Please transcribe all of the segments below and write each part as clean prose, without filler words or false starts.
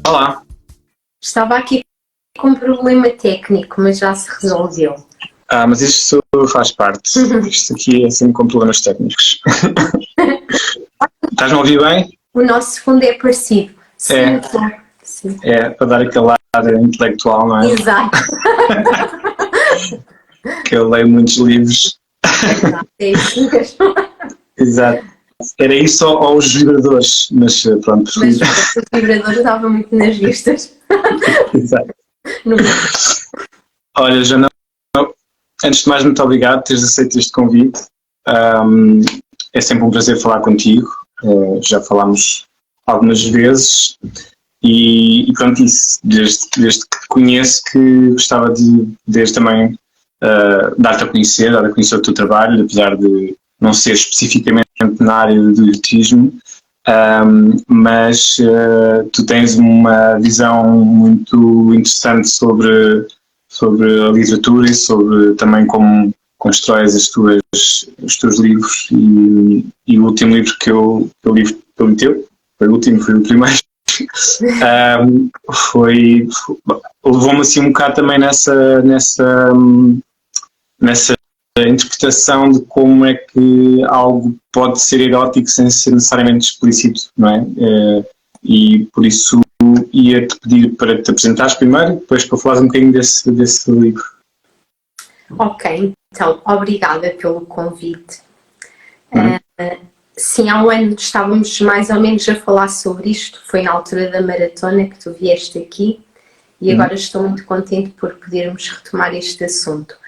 Olá. Estava aqui com um problema técnico, mas já se resolveu. Mas isto faz parte. Isto aqui é sempre com problemas técnicos. Estás-me a ouvir bem? O nosso fundo é parecido. Sim, claro. Sim. É, para dar aquele ar intelectual, não é? Exato. Que eu leio muitos livros. É isso mesmo. Exato. Era isso ou os vibradores, mas pronto. Mas o vibrador estava muito nas vistas. Exato. No... Olha, Jana, antes de mais, muito obrigado por teres aceito este convite. É sempre um prazer falar contigo. Já falámos algumas vezes e pronto, isso, desde que te conheço, que gostava de poder também dar-te a conhecer, dar a conhecer o teu trabalho, apesar de não ser especificamente na área do erotismo, mas tu tens uma visão muito interessante sobre a literatura e sobre também como constróis os teus livros e o último livro que eu li pelo teu, foi o último, foi o primeiro, levou-me assim um bocado também nessa interpretação de como é que algo pode ser erótico sem ser necessariamente explícito, não é? E por isso ia-te pedir para te apresentares primeiro e depois para falares um bocadinho desse livro. Ok, então, obrigada pelo convite. Sim, há um ano estávamos mais ou menos a falar sobre isto, foi na altura da maratona que tu vieste aqui e agora estou muito contente por podermos retomar este assunto.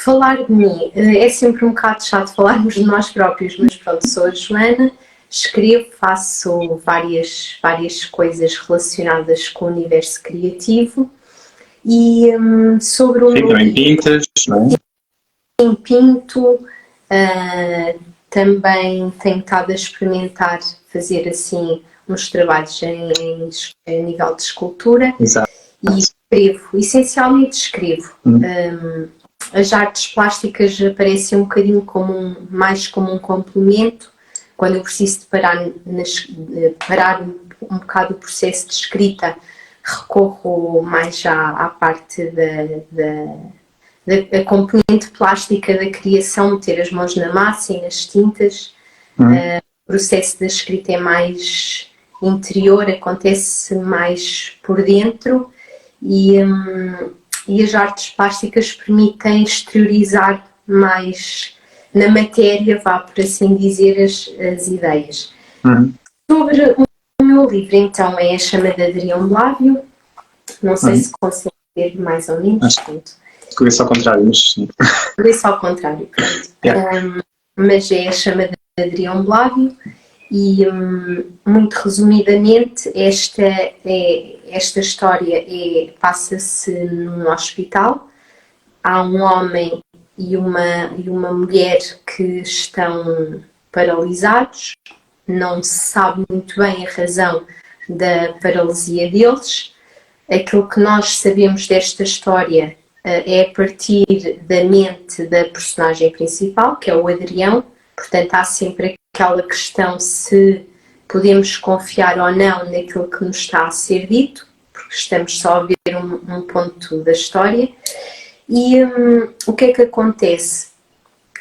Falar de mim é sempre um bocado chato falarmos de nós próprios, mas pronto, sou a Joana, escrevo, faço várias coisas relacionadas com o universo criativo e sobre o meu também pintas, não é? Sim, pinto, também tenho estado a experimentar fazer assim uns trabalhos a nível de escultura. Exato. E escrevo, essencialmente escrevo. As artes plásticas aparecem um bocadinho mais como um complemento, quando eu preciso de parar um bocado o processo de escrita, recorro mais à parte da componente plástica da criação, meter as mãos na massa e nas tintas. O processo da escrita é mais interior, acontece mais por dentro e as artes plásticas permitem exteriorizar mais na matéria, vá por assim dizer, as ideias. Sobre o meu livro, então, é A Chama de Adrião Blávio. Não sei se consegue ver mais ou menos. Começa ao contrário, mas sim. Começa ao contrário, pronto. Yeah. Mas é A Chama de Adrião Blávio e, muito resumidamente, esta história passa-se num hospital. Há um homem e uma mulher que estão paralisados, não se sabe muito bem a razão da paralisia deles. Aquilo que nós sabemos desta história é a partir da mente da personagem principal, que é o Adrião. Portanto, há sempre aquela questão se podemos confiar ou não naquilo que nos está a ser dito, porque estamos só a ver um ponto da história. E o que é que acontece?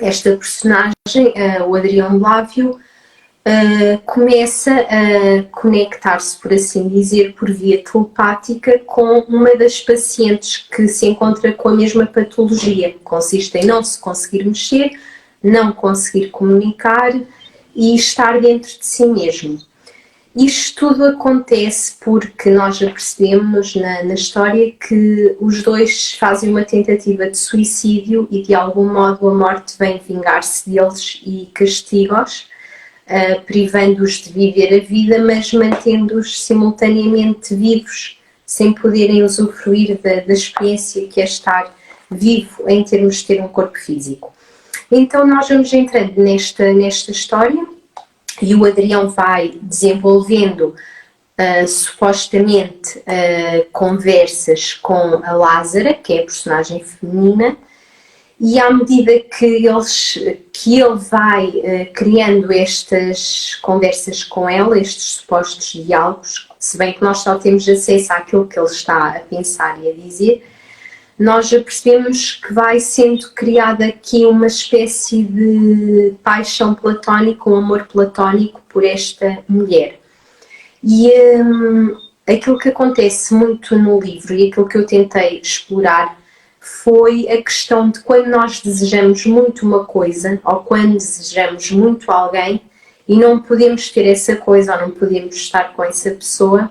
Esta personagem, o Adrião Blávio, começa a conectar-se, por assim dizer, por via telepática com uma das pacientes que se encontra com a mesma patologia. Consiste em não se conseguir mexer, não conseguir comunicar e estar dentro de si mesmo. Isto tudo acontece porque nós apercebemos na história que os dois fazem uma tentativa de suicídio e de algum modo a morte vem vingar-se deles e castiga-os, privando-os de viver a vida, mas mantendo-os simultaneamente vivos, sem poderem usufruir da experiência que é estar vivo em termos de ter um corpo físico. Então nós vamos entrando nesta história e o Adrião vai desenvolvendo supostamente conversas com a Lázara, que é a personagem feminina, E à medida que ele vai criando estas conversas com ela, estes supostos diálogos, se bem que nós só temos acesso àquilo que ele está a pensar e a dizer, nós já percebemos que vai sendo criada aqui uma espécie de paixão platónica, um amor platónico por esta mulher. E aquilo que acontece muito no livro e aquilo que eu tentei explorar foi a questão de quando nós desejamos muito uma coisa ou quando desejamos muito alguém e não podemos ter essa coisa ou não podemos estar com essa pessoa,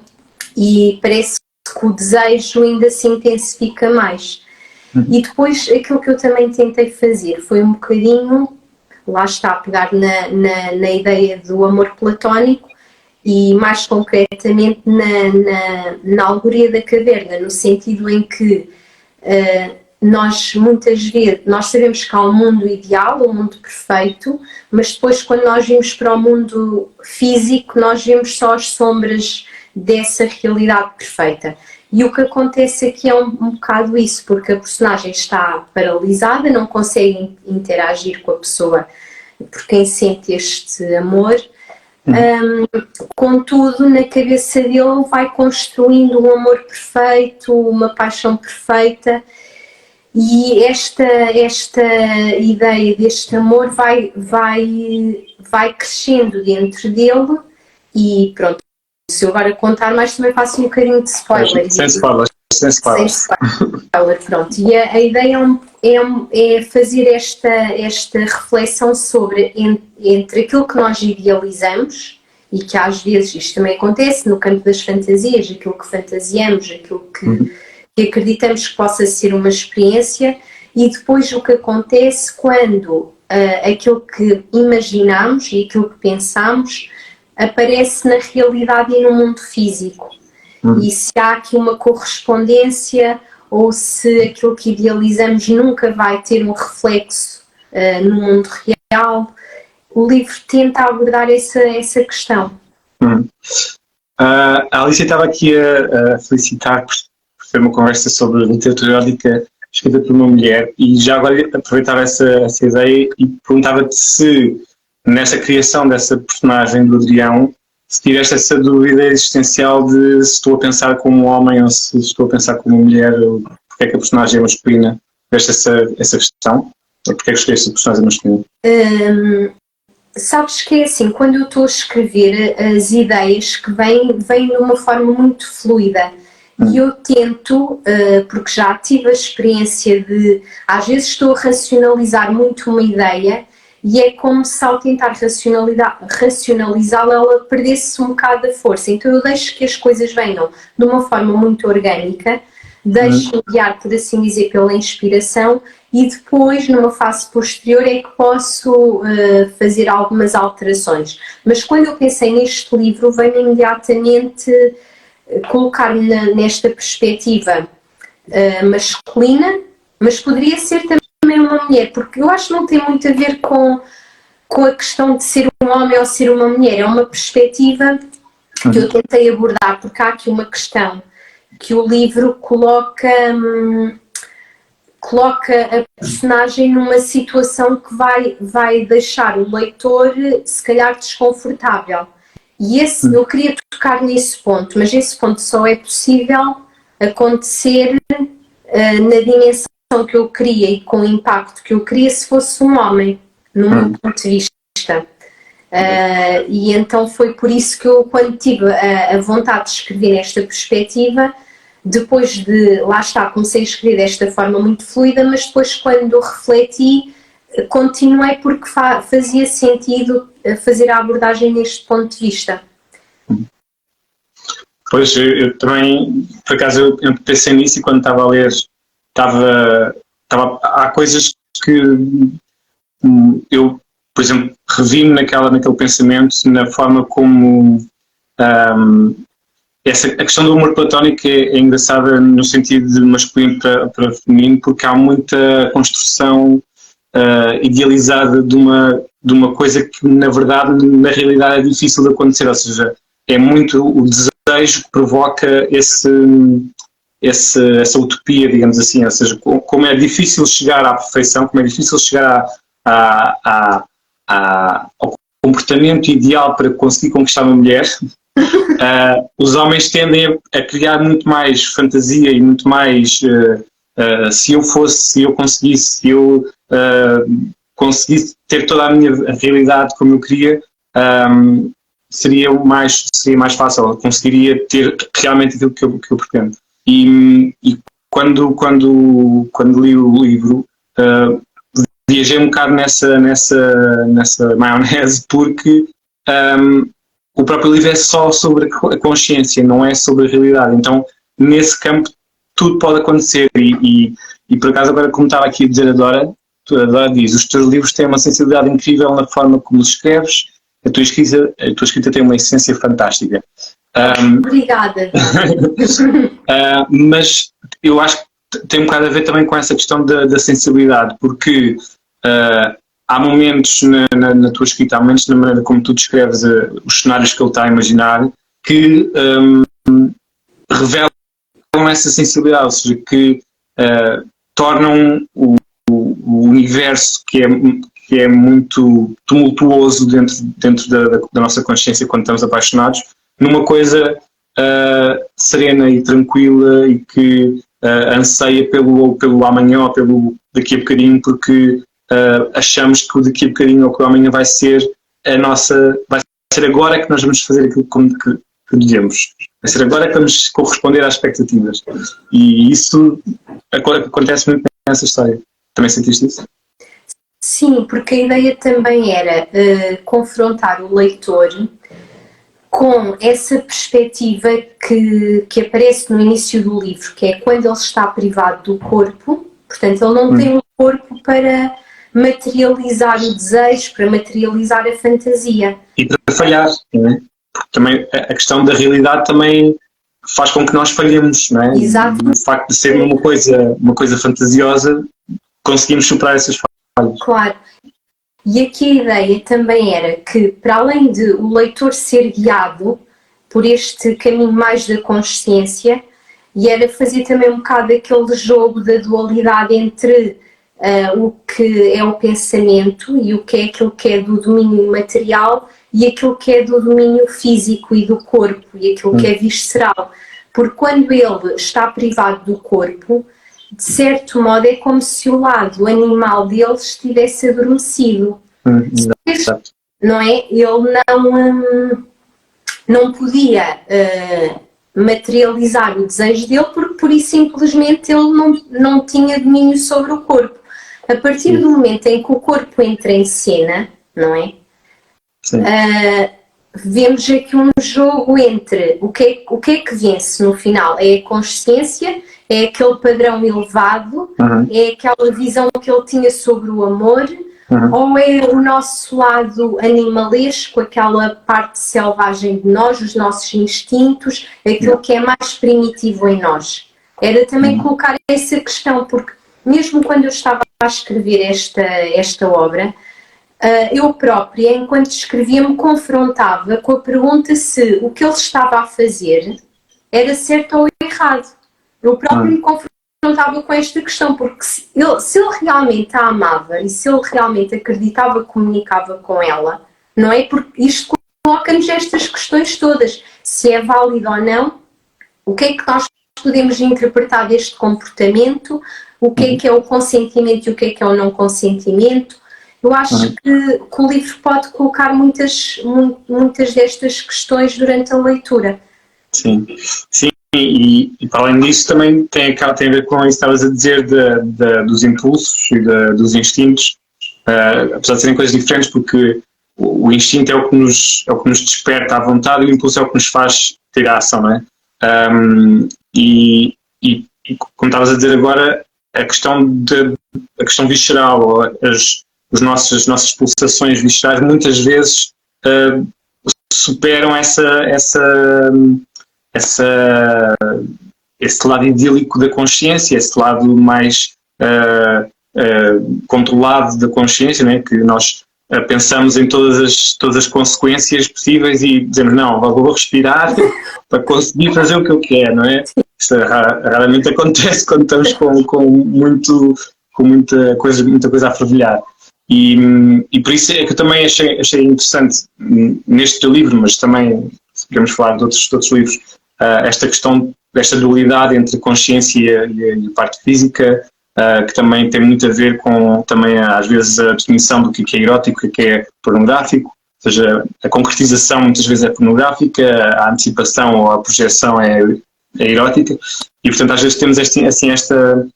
e parece que o desejo ainda se intensifica mais. E depois aquilo que eu também tentei fazer foi um bocadinho, lá está, pegar na ideia do amor platónico e mais concretamente na alegoria da caverna, no sentido em que nós muitas vezes, nós sabemos que há um mundo ideal, um mundo perfeito, mas depois quando nós vimos para o mundo físico, nós vemos só as sombras dessa realidade perfeita. E o que acontece aqui é um bocado isso, porque a personagem está paralisada, não consegue interagir com a pessoa por quem sente este amor. Contudo, na cabeça dele vai construindo um amor perfeito, uma paixão perfeita, e esta ideia deste amor vai crescendo dentro dele. E pronto, se eu agora contar mais também faço um bocadinho de spoiler. Sem spoiler. Sem spoiler, pronto. E a ideia é fazer esta reflexão sobre entre aquilo que nós idealizamos, e que às vezes isto também acontece no campo das fantasias, aquilo que fantasiamos, aquilo que acreditamos que possa ser uma experiência, e depois o que acontece quando aquilo que imaginamos e aquilo que pensamos aparece na realidade e no mundo físico. E se há aqui uma correspondência ou se aquilo que idealizamos nunca vai ter um reflexo no mundo real. O livro tenta abordar essa questão. A Alicia estava aqui a felicitar por ter uma conversa sobre literatura erótica escrita por uma mulher, e já agora aproveitava essa ideia e perguntava-te se nessa criação dessa personagem do Adrião, se tiveste essa dúvida existencial de se estou a pensar como um homem ou se estou a pensar como uma mulher, ou porque é que a personagem é masculina. Tiveste essa questão? Ou porque é que escolheste a personagem masculina? Sabes que é assim, quando eu estou a escrever, as ideias que vêm de uma forma muito fluida. E eu tento, porque já tive a experiência de, às vezes estou a racionalizar muito uma ideia, e é como se ao tentar racionalizá-la, ela perdesse um bocado da força. Então eu deixo que as coisas venham de uma formo muito orgânica, deixo-me guiar, por assim dizer, pela inspiração, e depois, numa fase posterior, é que posso fazer algumas alterações. Mas quando eu pensei neste livro, veio imediatamente colocar-me nesta perspectiva masculina, mas poderia ser também uma mulher, porque eu acho que não tem muito a ver com a questão de ser um homem ou ser uma mulher. É uma perspectiva que eu tentei abordar, porque há aqui uma questão que o livro coloca a personagem numa situação que vai deixar o leitor se calhar desconfortável. E eu queria tocar nesse ponto, mas esse ponto só é possível acontecer na dimensão que eu queria e com o impacto que eu queria se fosse um homem, no meu ponto de vista. E então foi por isso que eu, quando tive a vontade de escrever nesta perspectiva, depois de, lá está, comecei a escrever desta forma muito fluida, mas depois quando refleti, continuei porque fazia sentido fazer a abordagem neste ponto de vista. Pois, eu também, por acaso, eu pensei nisso, e quando estava a ler, há coisas que eu, por exemplo, revi-me naquele pensamento, na forma como a questão do amor platónico é engraçada no sentido de masculino para feminino, porque há muita construção idealizada de uma coisa que na verdade, na realidade, é difícil de acontecer, ou seja, é muito o desejo que provoca essa utopia, digamos assim, ou seja, como é difícil chegar à perfeição, como é difícil chegar ao comportamento ideal para conseguir conquistar uma mulher, os homens tendem a criar muito mais fantasia e muito mais se eu conseguisse, se eu conseguisse ter toda a minha realidade como eu queria, seria mais fácil, eu conseguiria ter realmente aquilo que eu pretendo. E quando li o livro, viajei um bocado nessa maionese, porque o próprio livro é só sobre a consciência, não é sobre a realidade. Então, nesse campo, tudo pode acontecer. E por acaso, agora, como estava aqui a dizer a Dora diz: os teus livros têm uma sensibilidade incrível na forma como os escreves, a tua escrita tem uma essência fantástica. Obrigada. Mas eu acho que tem um bocado a ver também com essa questão da sensibilidade, porque há momentos na tua escrita, há momentos na maneira como tu descreves os cenários que ele está a imaginar, que revelam essa sensibilidade, ou seja, que tornam o universo que é muito tumultuoso dentro da nossa consciência quando estamos apaixonados, numa coisa serena e tranquila, e que anseia pelo amanhã ou pelo daqui a bocadinho, porque achamos que o daqui a bocadinho ou que o amanhã vai ser agora que nós vamos fazer aquilo que devemos. Vai ser agora que vamos corresponder às expectativas. E isso acontece muito nessa história. Também sentiste isso? Sim, porque a ideia também era confrontar o leitor com essa perspectiva que aparece no início do livro, que é quando ele está privado do corpo. Portanto, ele não tem um corpo para materializar o desejo, para materializar a fantasia. E para falhar, não é? Porque também a questão da realidade também faz com que nós falhemos, não é? Exato. E o facto de ser uma coisa fantasiosa, conseguimos superar essas falhas. Claro. E aqui a ideia também era que, para além de o leitor ser guiado por este caminho mais da consciência, e era fazer também um bocado aquele jogo da dualidade entre o que é o pensamento e o que é aquilo que é do domínio material e aquilo que é do domínio físico e do corpo e aquilo que é visceral. Porque quando ele está privado do corpo, de certo modo é como se o lado animal dele estivesse adormecido. Não é? Ele não podia materializar o desejo dele porque por isso simplesmente ele não tinha domínio sobre o corpo. A partir do momento em que o corpo entra em cena, não é? Vemos aqui um jogo entre o que é que vence no final. É a consciência, é aquele padrão elevado, é aquela visão que ele tinha sobre o amor, ou é o nosso lado animalesco, aquela parte selvagem de nós, os nossos instintos, aquilo que é mais primitivo em nós. Era também colocar essa questão, porque mesmo quando eu estava a escrever esta obra, eu própria, enquanto escrevia, me confrontava com a pergunta se o que ele estava a fazer era certo ou errado. Eu próprio me confrontava com esta questão, porque se ele realmente a amava e se ele realmente acreditava que comunicava com ela, não é? Porque isto coloca-nos estas questões todas. Se é válido ou não, o que é que nós podemos interpretar deste comportamento, o que é o consentimento e o que é o não consentimento. Eu acho que o livro pode colocar muitas destas questões durante a leitura. Sim. E para além disso também tem a ver com isso que estavas a dizer dos impulsos e dos instintos, apesar de serem coisas diferentes, porque o instinto é o que nos desperta à vontade e o impulso é o que nos faz ter a ação, não é? E como estavas a dizer agora, a questão visceral, ou as nossas pulsações viscerais muitas vezes superam esse lado idílico da consciência, esse lado mais controlado da consciência, né? Que nós pensamos em todas as consequências possíveis e dizemos, não, vou respirar para conseguir fazer o que eu quero, não é? Isto raramente acontece quando estamos com muita coisa a fervilhar. E por isso é que eu também achei interessante neste teu livro, mas também, se podemos falar de outros livros, esta questão desta dualidade entre consciência e a parte física, que também tem muito a ver com, também às vezes, a definição do que é erótico e o que é pornográfico, ou seja, a concretização muitas vezes é pornográfica, a antecipação ou a projeção é erótica, e portanto às vezes temos esta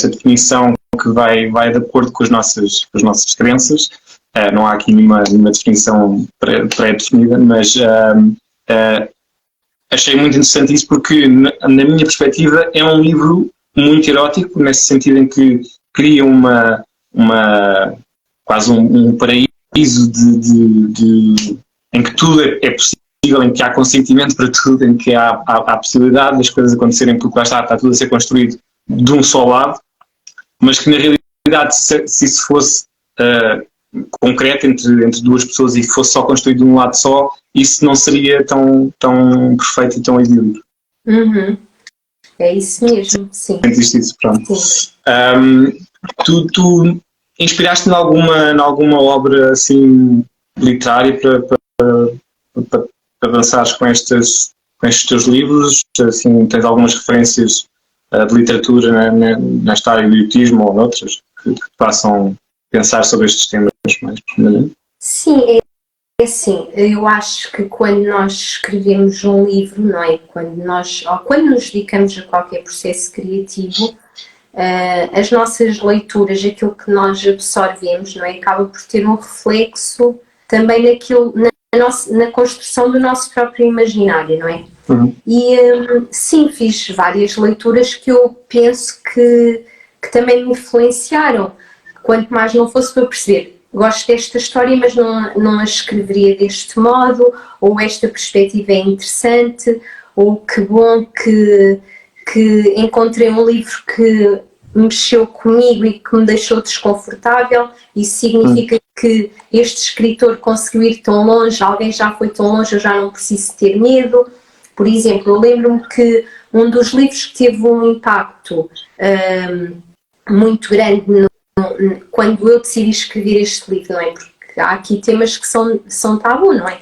definição que vai de acordo com as nossas crenças. Não há aqui nenhuma definição pré-definida, mas achei muito interessante isso porque, na minha perspectiva, é um livro muito erótico, nesse sentido em que cria quase um paraíso em que tudo é possível, em que há consentimento para tudo, em que há possibilidade das coisas acontecerem, porque lá está tudo a ser construído de um só lado, mas que na realidade, se isso fosse concreto entre duas pessoas e fosse só construído de um lado só, isso não seria tão perfeito e tão idílico. Uhum. É isso mesmo, sim. Isso, pronto. Sim. Tu inspiraste-te em alguma obra assim literária para avançares com estes teus livros? Assim, tens algumas referências de literatura nesta área do erotismo ou noutras que te façam pensar sobre estes temas mais profundamente? Sim, é assim, eu acho que quando nós escrevemos um livro, não é? Quando nos dedicamos a qualquer processo criativo, as nossas leituras, aquilo que nós absorvemos, não é? Acaba por ter um reflexo também na construção do nosso próprio imaginário, não é? Uhum. E sim, fiz várias leituras que eu penso que também me influenciaram, quanto mais não fosse para eu perceber, gosto desta história, mas não a escreveria deste modo, ou esta perspectiva é interessante, ou que bom que encontrei um livro que mexeu comigo e que me deixou desconfortável. Isso significa que este escritor conseguiu ir tão longe, alguém já foi tão longe, eu já não preciso ter medo. Por exemplo, eu lembro-me que um dos livros que teve um impacto muito grande quando eu decidi escrever este livro, não é? Porque há aqui temas que são tabu, não é?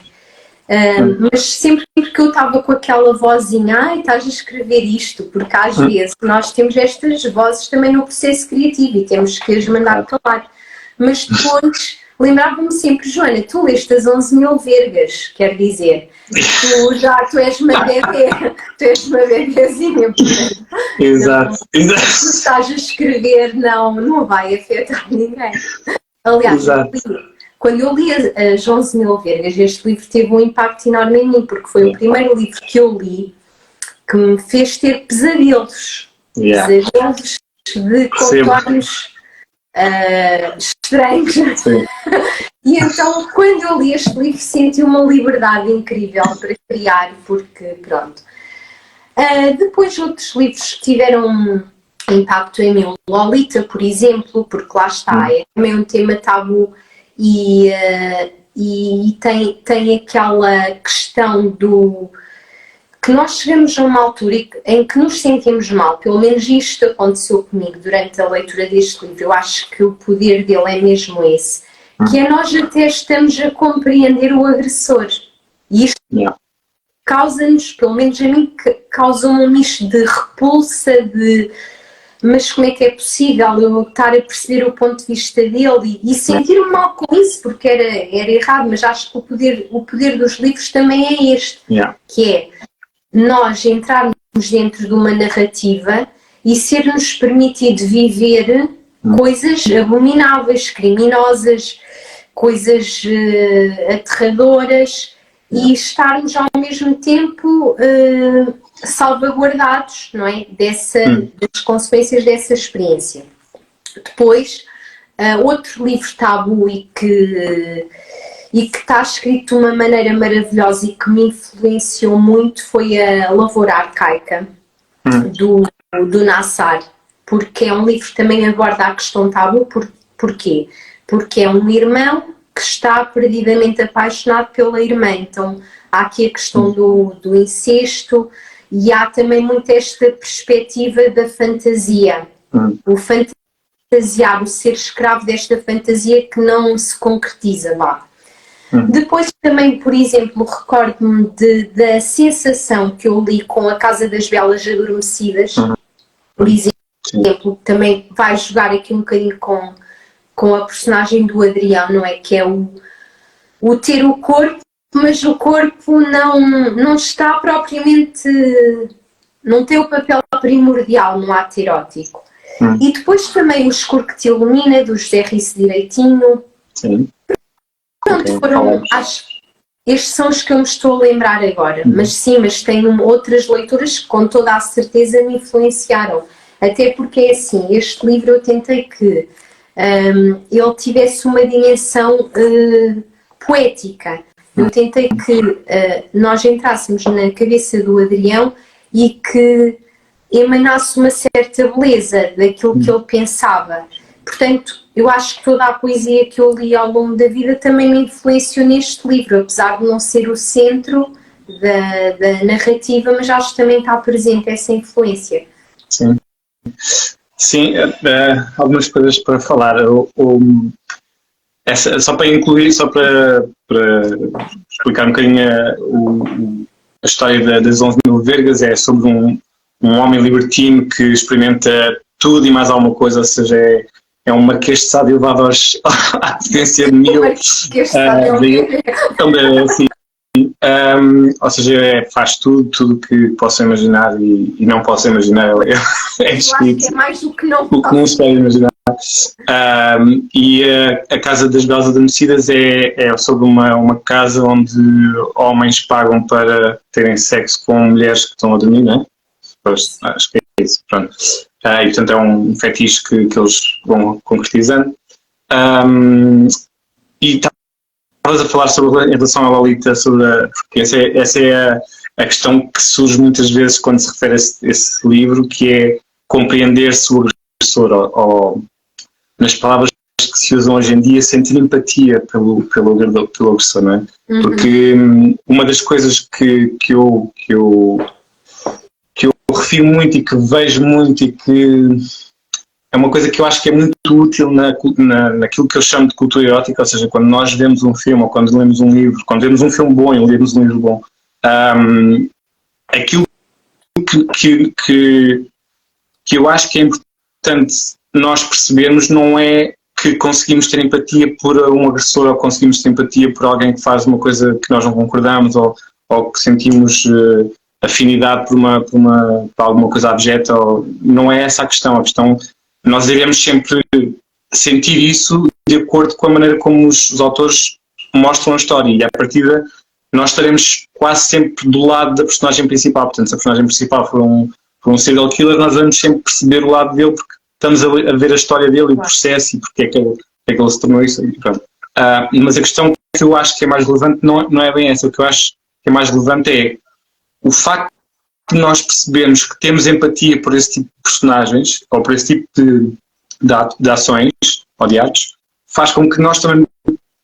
Mas sempre que eu estava com aquela vozinha, estás a escrever isto, porque às vezes nós temos estas vozes também no processo criativo e temos que as mandar calar. Mas depois lembrava-me sempre, Joana, tu leste as 11.000 vergas, quer dizer, tu és uma bebê, tu és uma bebezinha, portanto, Exato. Tu estás a escrever, não vai afetar ninguém. Aliás, quando eu li as 11.000 vergas, este livro teve um impacto enorme em mim, porque foi o primeiro livro que eu li que me fez ter pesadelos. Pesadelos de contornos estranhos. E então, quando eu li este livro, senti uma liberdade incrível para criar, porque, pronto. Depois, outros livros que tiveram impacto em mim, Lolita, por exemplo, porque lá está, é também um tema tabu e tem aquela questão do que nós chegamos a uma altura em que nos sentimos mal. Pelo menos isto aconteceu comigo durante a leitura deste livro. Eu acho que o poder dele é mesmo esse, que é nós até estamos a compreender o agressor. E isto causa-nos, pelo menos a mim, causa-me um misto de repulsa, mas como é que é possível eu estar a perceber o ponto de vista dele e sentir-me mal com isso, porque era errado, mas acho que o poder dos livros também é este, que é nós entrarmos dentro de uma narrativa e ser-nos permitido viver coisas abomináveis, criminosas, coisas aterradoras e estarmos ao mesmo tempo salvaguardados, não é? Das consequências dessa experiência. Depois, outro livro tabu e que está escrito de uma maneira maravilhosa e que me influenciou muito foi a Lavoura Arcaica, do Nassar, porque é um livro que também aborda a questão tabu. Porquê? Porque é um irmão que está perdidamente apaixonado pela irmã. Então há aqui a questão do incesto e há também muito esta perspectiva da fantasia. O fantasiar, o ser escravo desta fantasia que não se concretiza lá. Depois também, por exemplo, recordo-me da sensação que eu li com A Casa das Belas Adormecidas, por exemplo, também vai jogar aqui um bocadinho com a personagem do Adrião, não é? Que é o ter o corpo, mas o corpo não está propriamente, não tem o papel primordial no ato erótico. E depois também O Escuro que Te Ilumina, do José Risso Direitinho. Sim. Pronto, estes são os que eu me estou a lembrar agora, mas tenho outras leituras que com toda a certeza me influenciaram, até porque é assim, este livro eu tentei que ele tivesse uma dimensão poética, eu tentei que nós entrássemos na cabeça do Adrião e que emanasse uma certa beleza daquilo que ele pensava. Portanto, eu acho que toda a poesia que eu li ao longo da vida também me influenciou neste livro, apesar de não ser o centro da narrativa, mas acho que também está presente essa influência. Sim, algumas coisas para falar. Só para incluir, só para explicar um bocadinho a história das 11.000 vergas, é sobre um homem libertino que experimenta tudo e mais alguma coisa, ou seja, é um Marquês de Sade elevado à potência de 1000. Ou seja, faz tudo que possam imaginar e não possam imaginar. É escrito. É mais do que não se pode imaginar. E a Casa das Belas Adormecidas é sobre uma casa onde homens pagam para terem sexo com mulheres que estão a dormir, não é? Pois, acho que é isso. Pronto. E portanto é um fetiche que eles vão concretizando. E estavas a falar em relação à Lolita, porque essa é a questão que surge muitas vezes quando se refere a esse livro, que é compreender-se o agressor, ou nas palavras que se usam hoje em dia, sentir empatia pelo agressor, não é? Porque uma das coisas que eu refiro muito e que vejo muito e que é uma coisa que eu acho que é muito útil naquilo que eu chamo de cultura erótica, ou seja, quando nós vemos um filme ou quando lemos um livro, quando vemos um filme bom e lemos um livro bom, aquilo que eu acho que é importante nós percebermos não é que conseguimos ter empatia por um agressor ou conseguimos ter empatia por alguém que faz uma coisa que nós não concordamos ou que sentimos afinidade por alguma coisa abjeta. Não é essa a questão. Nós devemos sempre sentir isso de acordo com a maneira como os autores mostram a história, e à partida nós estaremos quase sempre do lado da personagem principal. Portanto, se a personagem principal for um serial killer, nós vamos sempre perceber o lado dele, porque estamos a ver a história dele, o processo e porque é que ele se tornou isso. Mas a questão que eu acho que é mais relevante não é bem essa. O que eu acho que é mais relevante é o facto de nós percebermos que temos empatia por esse tipo de personagens ou por esse tipo de ações ou de atos, faz com que nós também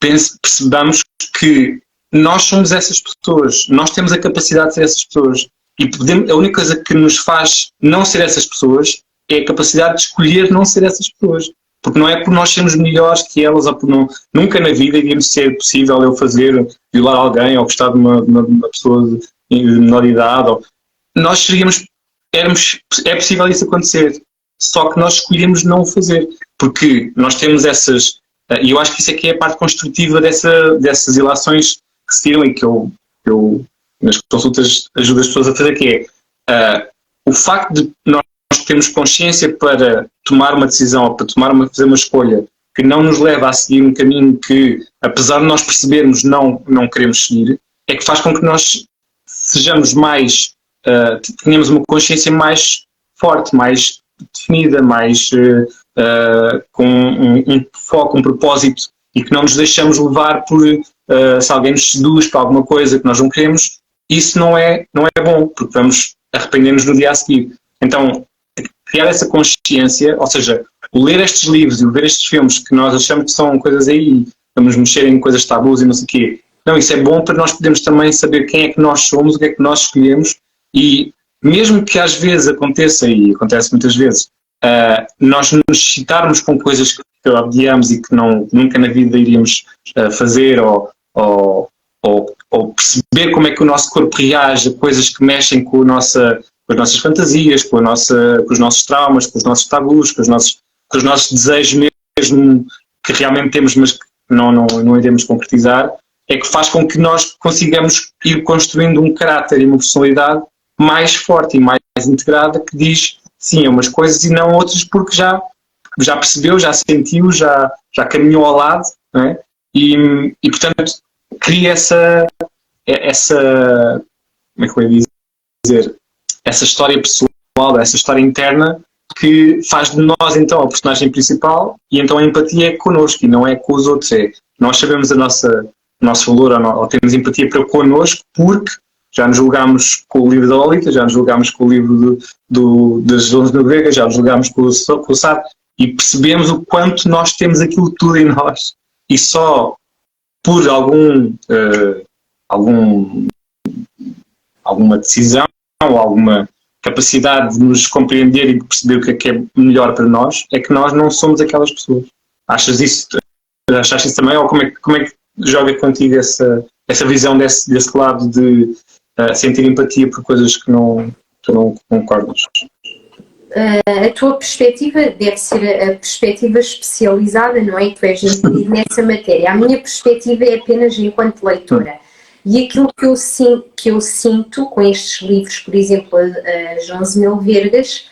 percebamos que nós somos essas pessoas, nós temos a capacidade de ser essas pessoas, e a única coisa que nos faz não ser essas pessoas é a capacidade de escolher não ser essas pessoas, porque não é por nós sermos melhores que elas, ou por nunca na vida iríamos ser possível eu violar alguém ou gostar de uma pessoa de menor idade, nós é possível isso acontecer, só que nós escolhemos não o fazer, porque nós temos essas, e eu acho que isso é que é a parte construtiva dessas ilações que se tiram e que eu nas consultas ajudo as pessoas a fazer, que é o facto de nós termos consciência para tomar uma decisão ou para fazer uma escolha que não nos leva a seguir um caminho que, apesar de nós percebermos, não queremos seguir, é que faz com que nós sejamos mais, tenhamos uma consciência mais forte, mais definida, mais com um foco, um propósito, e que não nos deixamos levar por se alguém nos seduz para alguma coisa que nós não queremos. Isso não é bom, porque vamos arrepender-nos no dia a seguir. Então, criar essa consciência, ou seja, o ler estes livros e o ver estes filmes que nós achamos que são coisas aí, vamos mexer em coisas tabus e não sei o quê, Não, isso é bom para nós podermos também saber quem é que nós somos, o que é que nós escolhemos, e mesmo que às vezes aconteça, e acontece muitas vezes, nós nos excitarmos com coisas que odiamos e que nunca na vida iríamos fazer, ou perceber como é que o nosso corpo reage a coisas que mexem com as nossas fantasias, com os nossos traumas, com os nossos tabus, com os nossos desejos mesmo que realmente temos, mas que não iremos concretizar, é que faz com que nós consigamos ir construindo um caráter e uma personalidade mais forte e mais integrada, que diz sim a umas coisas e não a outras, porque já percebeu, já sentiu, já caminhou ao lado, não é? E portanto cria essa como é que eu ia dizer, essa história pessoal, essa história interna, que faz de nós então a personagem principal, e então a empatia é connosco e não é com os outros. Nós sabemos o nosso valor, ou temos empatia para connosco, porque já nos julgámos com o livro da Lolita, já nos julgámos com o livro das 11 Noruegas, já nos julgámos com o Sartre, e percebemos o quanto nós temos aquilo tudo em nós, e só por alguma decisão ou alguma capacidade de nos compreender e de perceber o que é melhor para nós, é que nós não somos aquelas pessoas. Achas isso também? Ou como é que joga contigo essa visão desse lado de sentir empatia por coisas que tu não concordas? A tua perspectiva deve ser a perspectiva especializada, não é? Tu és entendido nessa matéria. A minha perspectiva é apenas enquanto leitora. E aquilo que eu sinto com estes livros, por exemplo, as 11.000 Vergas,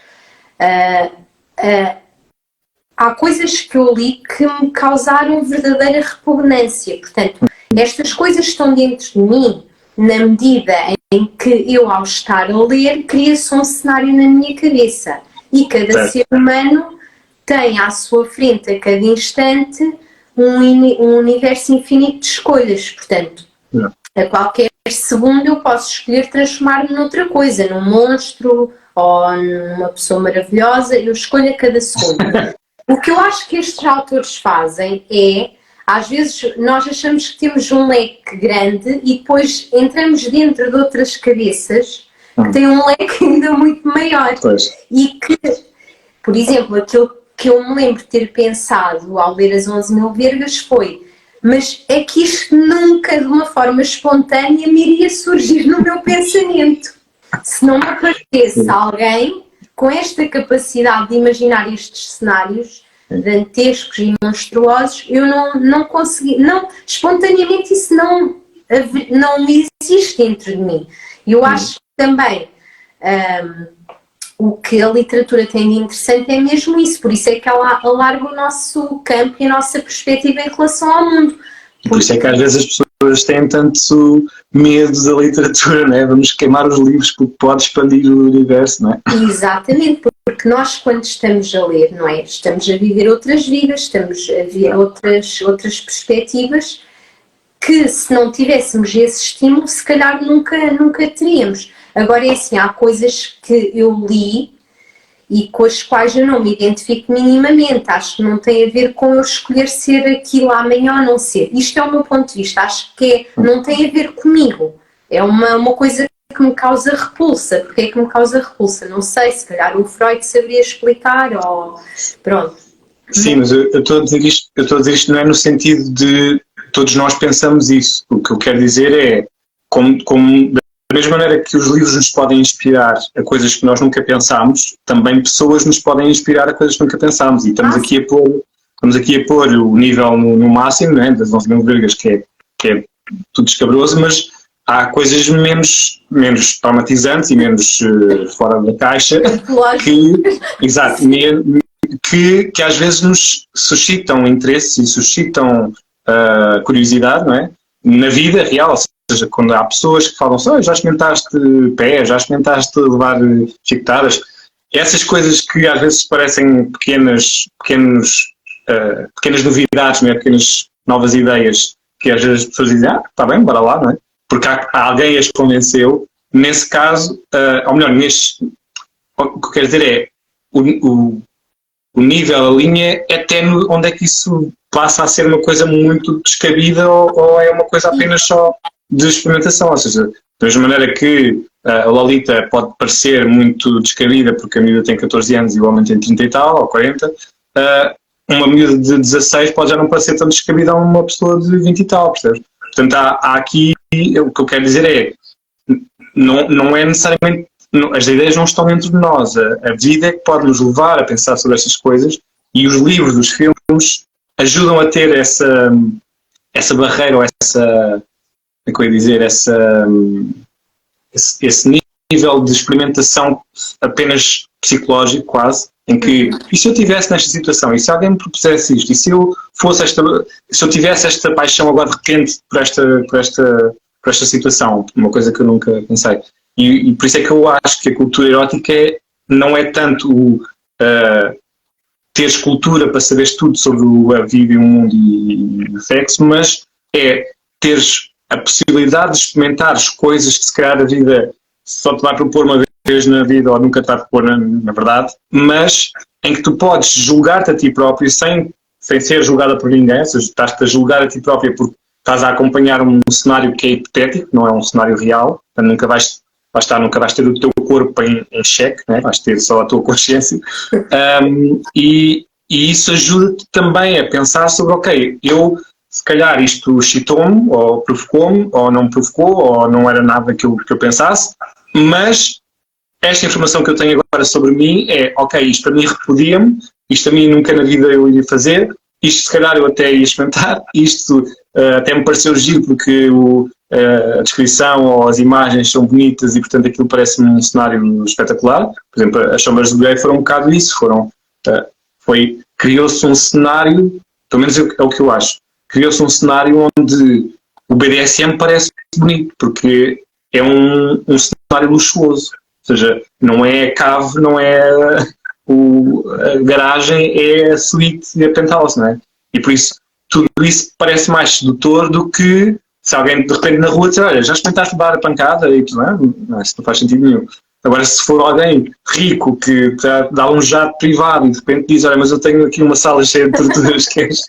há coisas que eu li que me causaram verdadeira repugnância. Portanto, estas coisas estão dentro de mim na medida em que eu, ao estar a ler, cria-se um cenário na minha cabeça. E cada ser humano tem à sua frente, a cada instante, um universo infinito de escolhas. Portanto, a qualquer segundo eu posso escolher transformar-me noutra coisa, num monstro ou numa pessoa maravilhosa. Eu escolho a cada segundo. O que eu acho que estes autores fazem é, às vezes nós achamos que temos um leque grande e depois entramos dentro de outras cabeças que têm um leque ainda muito maior. Pois. E que, por exemplo, aquilo que eu me lembro de ter pensado ao ler as 11.000 Vergas foi: mas é que isto nunca de uma forma espontânea me iria surgir no meu pensamento. Se não me aparecesse alguém com esta capacidade de imaginar estes cenários dantescos e monstruosos, eu não consegui, espontaneamente isso não existe dentro de mim. Eu acho que também o que a literatura tem de interessante é mesmo isso, por isso é que ela alarga o nosso campo e a nossa perspectiva em relação ao mundo. Por isso é que às vezes as pessoas têm tanto medo da literatura, não é? Vamos queimar os livros porque pode expandir o universo, não é? Exatamente, porque nós quando estamos a ler, não é? Estamos a viver outras vidas, estamos a ver outras perspectivas que, se não tivéssemos esse estímulo, se calhar nunca teríamos. Agora é assim, há coisas que eu li e com as quais eu não me identifico minimamente. Acho que não tem a ver com eu escolher ser aquilo amanhã ou não ser. Isto é o meu ponto de vista. Acho que não tem a ver comigo. É uma coisa que me causa repulsa. Porquê é que me causa repulsa? Não sei, se calhar o Freud saberia explicar ou... Pronto. Sim, mas eu estou a dizer isto não é no sentido de todos nós pensamos isso. O que eu quero dizer é como da mesma maneira que os livros nos podem inspirar a coisas que nós nunca pensámos, também pessoas nos podem inspirar a coisas que nunca pensámos. E estamos aqui a pôr o nível no máximo, né, das 11.000 Vergas, que é tudo escabroso, mas há coisas menos traumatizantes e menos fora da caixa que às vezes nos suscitam interesse e suscitam curiosidade, não é? Na vida real. Ou seja, quando há pessoas que falam assim, já experimentaste pé, já experimentaste levar chicotadas, essas coisas que às vezes parecem pequenas novidades, não é? Pequenas novas ideias, que às vezes as pessoas dizem, está bem, bora lá, não é? Porque alguém as convenceu. Nesse caso, ou melhor, o que eu quero dizer é, o nível, a linha, é até onde é que isso passa a ser uma coisa muito descabida ou é uma coisa apenas só de experimentação. Ou seja, da mesma maneira que a Lolita pode parecer muito descabida porque a miúda tem 14 anos e o homem tem 30 e tal, ou 40, uma miúda de 16 pode já não parecer tão descabida a uma pessoa de 20 e tal, percebes? Portanto, há aqui, o que eu quero dizer é, não é necessariamente, as ideias não estão dentro de nós, a vida é que pode nos levar a pensar sobre estas coisas, e os livros, os filmes, ajudam a ter essa barreira, ou essa, como é que eu ia dizer, esse nível de experimentação apenas psicológico, quase, em que, e se eu estivesse nesta situação, e se alguém me propusesse isto, e se eu tivesse esta paixão agora de repente por esta situação, uma coisa que eu nunca pensei. E por isso é que eu acho que a cultura erótica não é tanto teres cultura para saberes tudo sobre a vida e o mundo e o sexo, mas é teres a possibilidade de experimentar as coisas que se calhar a vida só te vai propor uma vez na vida ou nunca te vai propor na verdade, mas em que tu podes julgar-te a ti próprio sem ser julgada por ninguém, ou seja, estás-te a julgar a ti própria porque estás a acompanhar um cenário que é hipotético, não é um cenário real, portanto nunca vais ter o teu corpo em xeque, né? Vais ter só a tua consciência, e isso ajuda-te também a pensar sobre, ok, eu se calhar isto excitou-me, ou provocou-me, ou não me provocou, ou não era nada que eu pensasse, mas esta informação que eu tenho agora sobre mim é, ok, isto a mim repudia-me, isto a mim nunca na vida eu iria fazer, isto se calhar eu até ia experimentar, isto até me pareceu giro porque a descrição ou as imagens são bonitas e portanto aquilo parece-me um cenário espetacular. Por exemplo, as Sombras do Grey foram um bocado isso, criou-se um cenário, pelo menos é o que eu acho, criou-se um cenário onde o BDSM parece bonito, porque é um cenário luxuoso, ou seja, não é a cave, não é a garagem, é a suíte e a penthouse, não é? E por isso, tudo isso parece mais sedutor do que se alguém de repente na rua disser, olha, já experimentaste dar a pancada? E tu, não, isso não faz sentido nenhum. Agora, se for alguém rico que dá um jato privado e de repente diz, olha, mas eu tenho aqui uma sala cheia de torturas, queres?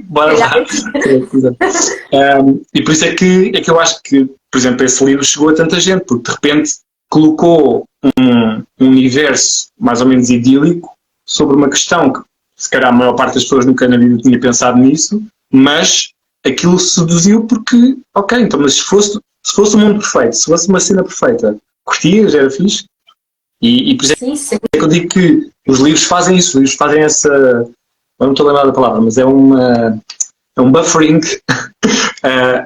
Bora lá. E por isso é que eu acho que, por exemplo, esse livro chegou a tanta gente, porque de repente colocou um universo mais ou menos idílico sobre uma questão que se calhar a maior parte das pessoas nunca na vida tinha pensado nisso, mas aquilo seduziu porque, ok, então, mas se fosse um mundo perfeito, se fosse uma cena perfeita, curtias, era fixe? E por exemplo, é que eu digo que os livros fazem isso, os livros fazem essa, não estou a lembrar da palavra, mas é um buffering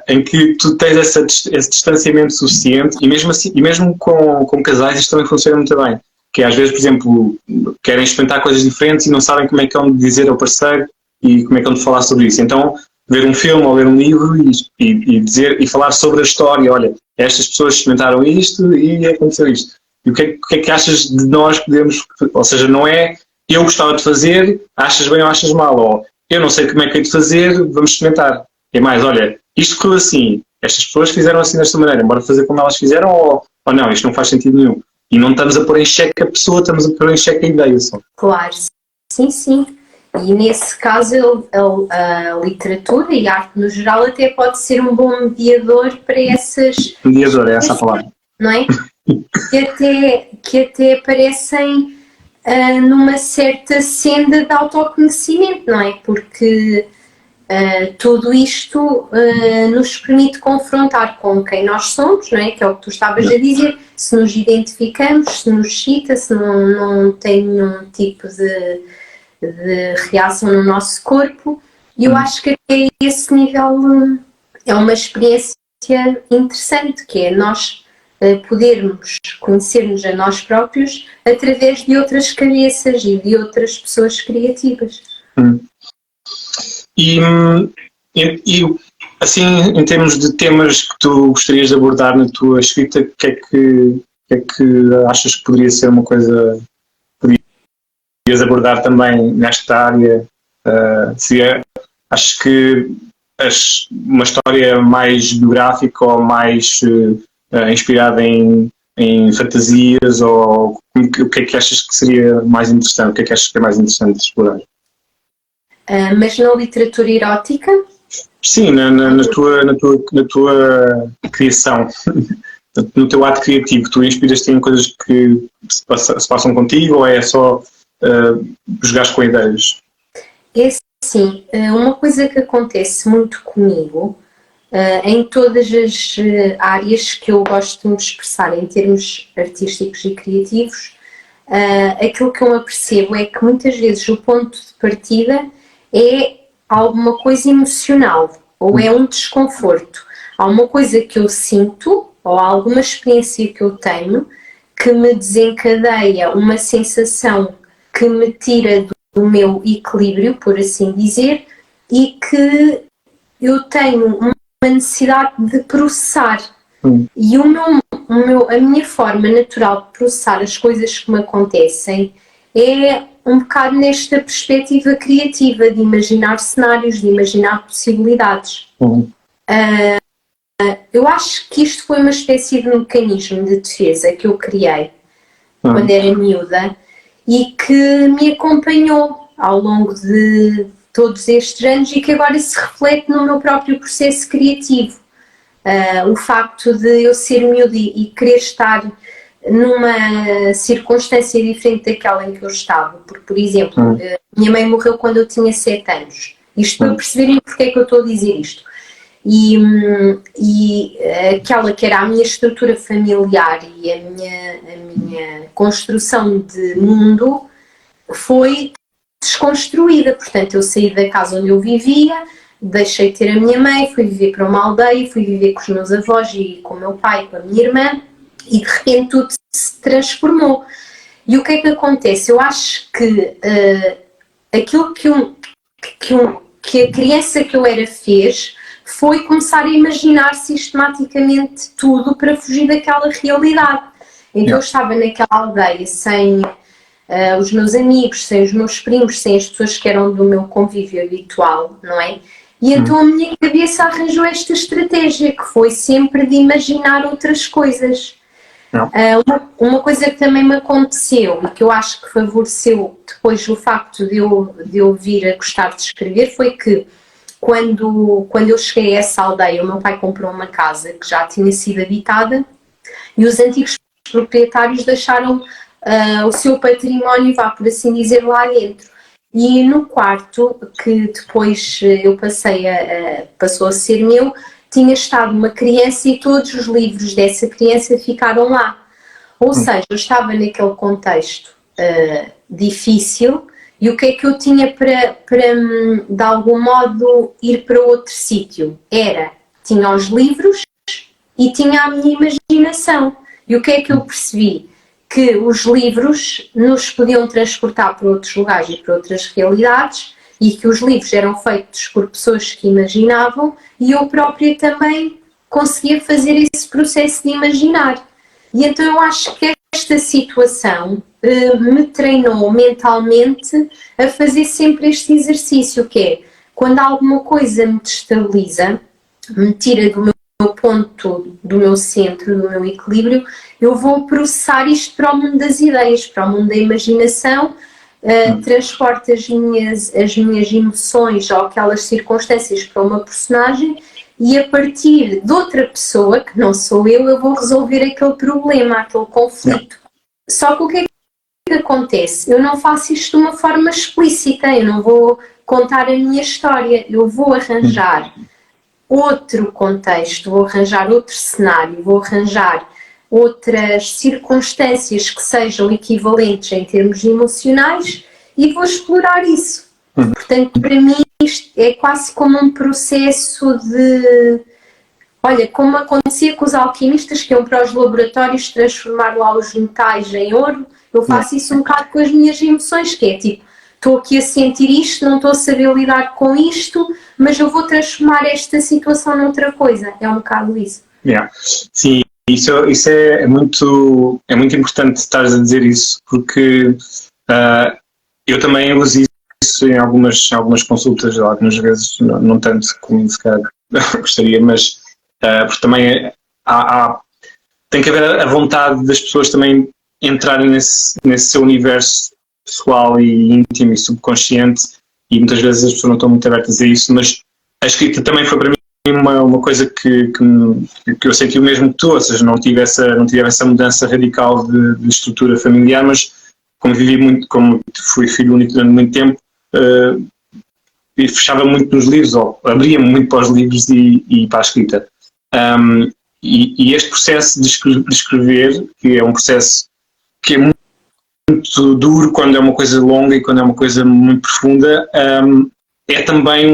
em que tu tens esse distanciamento suficiente e mesmo assim, e mesmo com casais isto também funciona muito bem, que às vezes, por exemplo, querem experimentar coisas diferentes e não sabem como é que vão dizer ao parceiro e como é que vão falar sobre isso. Então, ver um filme ou ler um livro e dizer e falar sobre a história, olha, estas pessoas experimentaram isto e aconteceu isto. E o que é que achas de nós podemos, ou seja, não é eu gostava de fazer, achas bem ou achas mal, ou eu não sei como é que é de fazer, vamos experimentar. É mais, olha, isto ficou assim, estas pessoas fizeram assim desta maneira, embora fazer como elas fizeram, ou não, isto não faz sentido nenhum. E não estamos a pôr em xeque a pessoa, estamos a pôr em xeque a ideia só. Claro, sim. E nesse caso a literatura e a arte no geral até pode ser um bom mediador para essas... Mediador, é essa a palavra. Não é? que até aparecem numa certa senda de autoconhecimento, não é? Porque tudo isto nos permite confrontar com quem nós somos, não é? Que é o que tu estavas a dizer, se nos identificamos, se nos excita, se não tem nenhum tipo de reação no nosso corpo. E eu acho que até esse nível é uma experiência interessante, que é nós podermos conhecer-nos a nós próprios através de outras cabeças e de outras pessoas criativas. E assim, em termos de temas que tu gostarias de abordar na tua escrita, o que é que achas que poderia ser uma coisa que poderias abordar também nesta área? Acho que uma história mais biográfica ou mais inspirada em fantasias, ou o que é que achas que seria mais interessante? O que é que achas que é mais interessante de explorar? mas na literatura erótica? Sim, na tua criação, no teu ato criativo, tu inspiras-te em coisas que se passam contigo ou é só jogares com ideias? É sim, uma coisa que acontece muito comigo, em todas as áreas que eu gosto de me expressar em termos artísticos e criativos, aquilo que eu apercebo é que muitas vezes o ponto de partida é alguma coisa emocional ou é um desconforto. Há uma coisa que eu sinto ou alguma experiência que eu tenho que me desencadeia uma sensação que me tira do meu equilíbrio, por assim dizer, e que eu tenho uma necessidade de processar. E a minha forma natural de processar as coisas que me acontecem é um bocado nesta perspectiva criativa, de imaginar cenários, de imaginar possibilidades. Eu acho que isto foi uma espécie de mecanismo de defesa que eu criei quando era miúda e que me acompanhou ao longo de todos estes anos e que agora se reflete no meu próprio processo criativo. O facto de eu ser miúda e querer estar numa circunstância diferente daquela em que eu estava, porque, por exemplo, minha mãe morreu quando eu tinha 7 anos. Isto para perceberem porque é que eu estou a dizer isto. E aquela que era a minha estrutura familiar e a minha construção de mundo foi desconstruída. Portanto, eu saí da casa onde eu vivia, deixei de ter a minha mãe, fui viver para uma aldeia, fui viver com os meus avós e com o meu pai e com a minha irmã, e de repente tudo se transformou. E o que é que acontece? Eu acho que aquilo que a criança que eu era fez foi começar a imaginar sistematicamente tudo para fugir daquela realidade. Então eu estava naquela aldeia sem os meus amigos, sem os meus primos, sem as pessoas que eram do meu convívio habitual, não é? E então a minha cabeça arranjou esta estratégia, que foi sempre de imaginar outras coisas. Uma coisa que também me aconteceu e que eu acho que favoreceu depois o facto de eu vir a gostar de escrever foi que quando eu cheguei a essa aldeia, o meu pai comprou uma casa que já tinha sido habitada e os antigos proprietários deixaram o seu património, vá por assim dizer, lá dentro. E no quarto, que depois eu passou a ser meu, tinha estado uma criança e todos os livros dessa criança ficaram lá. Ou seja, eu estava naquele contexto difícil e o que é que eu tinha para de algum modo ir para outro sítio? Tinha os livros e tinha a minha imaginação. E o que é que eu percebi? Que os livros nos podiam transportar para outros lugares e para outras realidades e que os livros eram feitos por pessoas que imaginavam e eu própria também conseguia fazer esse processo de imaginar. E então eu acho que esta situação me treinou mentalmente a fazer sempre este exercício, que é, quando alguma coisa me destabiliza, me tira do meu ponto, do meu centro, do meu equilíbrio, eu vou processar isto para o mundo das ideias, para o mundo da imaginação, transporto as minhas emoções ou aquelas circunstâncias para uma personagem e a partir de outra pessoa, que não sou eu vou resolver aquele problema, aquele conflito. Só que o que é que acontece? Eu não faço isto de uma forma explícita, eu não vou contar a minha história, eu vou arranjar outro contexto, vou arranjar outro cenário, vou arranjar outras circunstâncias que sejam equivalentes em termos emocionais e vou explorar isso. Portanto, para mim isto é quase como um processo de... Olha, como acontecia com os alquimistas que iam para os laboratórios transformar lá os metais em ouro, eu faço isso um bocado com as minhas emoções, que é tipo, estou aqui a sentir isto, não estou a saber lidar com isto, mas eu vou transformar esta situação noutra coisa. É um bocado isso. Sim, isso é muito importante estares a dizer isso, porque eu também uso isso em algumas consultas, algumas vezes, não tanto como se calhar gostaria, mas porque também tem que haver a vontade das pessoas também entrarem nesse seu universo pessoal e íntimo e subconsciente e muitas vezes as pessoas não estão muito abertas a isso, mas a escrita também foi para mim uma coisa que eu senti o mesmo que tu, ou seja, não tive essa mudança radical de estrutura familiar, mas como vivi muito, como fui filho único durante muito tempo, e fechava muito nos livros, ou abria-me muito para os livros e para a escrita. E este processo de escrever, que é um processo que é muito duro quando é uma coisa longa e quando é uma coisa muito profunda, é também